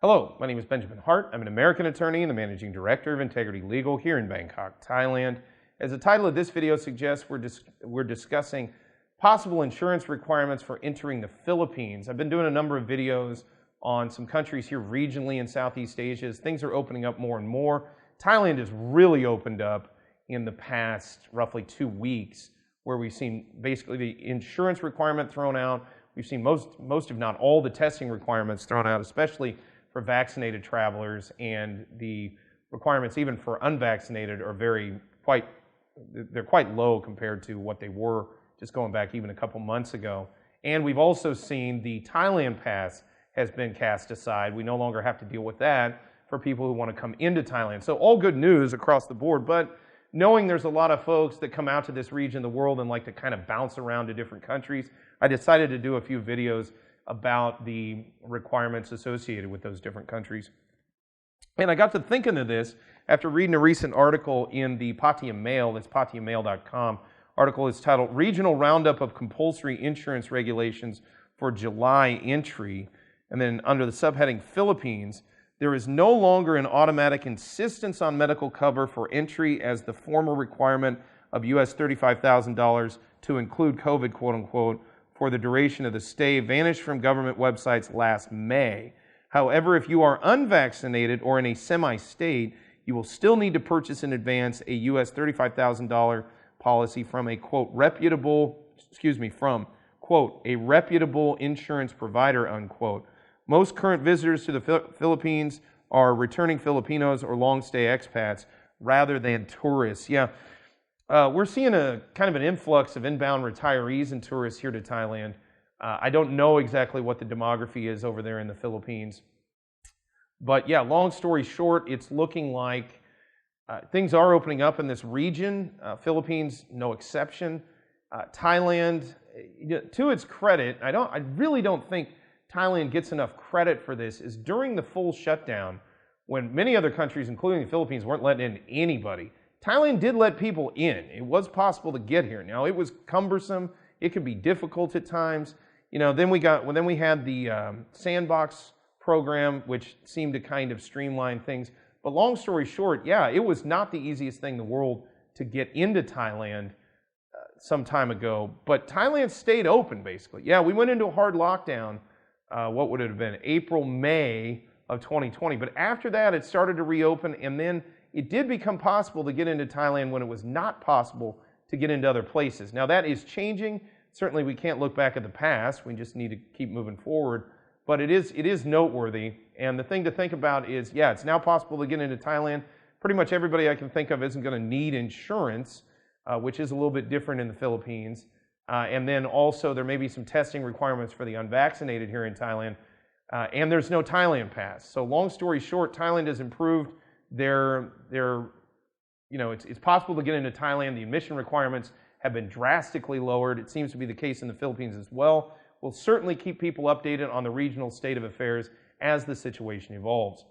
Hello, my name is Benjamin Hart. I'm an American attorney and the Managing Director of Integrity Legal here in Bangkok, Thailand. As the title of this video suggests, we're discussing possible insurance requirements for entering the Philippines. I've been doing a number of videos on some countries here regionally in Southeast Asia as things are opening up more and more. Thailand has really opened up in the past roughly 2 weeks, where we've seen basically the insurance requirement thrown out. We've seen most if not all the testing requirements thrown out, especially for vaccinated travelers, and the requirements even for unvaccinated are they're quite low compared to what they were just going back even a couple months ago. And we've also seen the Thailand pass has been cast aside. We no longer have to deal with that for people who want to come into Thailand. So all good news across the board, but knowing there's a lot of folks that come out to this region of the world and like to kind of bounce around to different countries, I decided to do a few videos about the requirements associated with those different countries. And I got to thinking of this after reading a recent article in the Pattaya Mail, that's pattayamail.com. Article is titled Regional Roundup of Compulsory Insurance Regulations for July Entry. And then under the subheading Philippines, there is no longer an automatic insistence on medical cover for entry as the former requirement of US $35,000 to include COVID, quote unquote, for the duration of the stay vanished from government websites last May. However, if you are unvaccinated or in a semi-state, you will still need to purchase in advance a US $35,000 policy from a quote a reputable insurance provider, unquote. Most current visitors to the Philippines are returning Filipinos or long-stay expats rather than tourists. Yeah. We're seeing a kind of an influx of inbound retirees and tourists here to Thailand. I don't know exactly what the demography is over there in the Philippines. But yeah, long story short, it's looking like things are opening up in this region. Philippines, no exception. Thailand, to its credit, I really don't think Thailand gets enough credit for this, is during the full shutdown, when many other countries, including the Philippines, weren't letting in anybody. Thailand did let people in. It was possible to get here. Now, it was cumbersome. It could be difficult at times. Then we had the sandbox program, which seemed to kind of streamline things. But long story short, yeah, it was not the easiest thing in the world to get into Thailand some time ago. But Thailand stayed open, basically. Yeah, we went into a hard lockdown. What would it have been? April, May of 2020. But after that, it started to reopen, and then it did become possible to get into Thailand when it was not possible to get into other places. Now that is changing. Certainly we can't look back at the past. We just need to keep moving forward. But it is noteworthy. And the thing to think about is, yeah, it's now possible to get into Thailand. Pretty much everybody I can think of isn't going to need insurance, which is a little bit different in the Philippines. And then also there may be some testing requirements for the unvaccinated here in Thailand. And there's no Thailand pass. So long story short, Thailand has improved it's possible to get into Thailand. The admission requirements have been drastically lowered. It seems to be the case in the Philippines as well. We'll certainly keep people updated on the regional state of affairs as the situation evolves.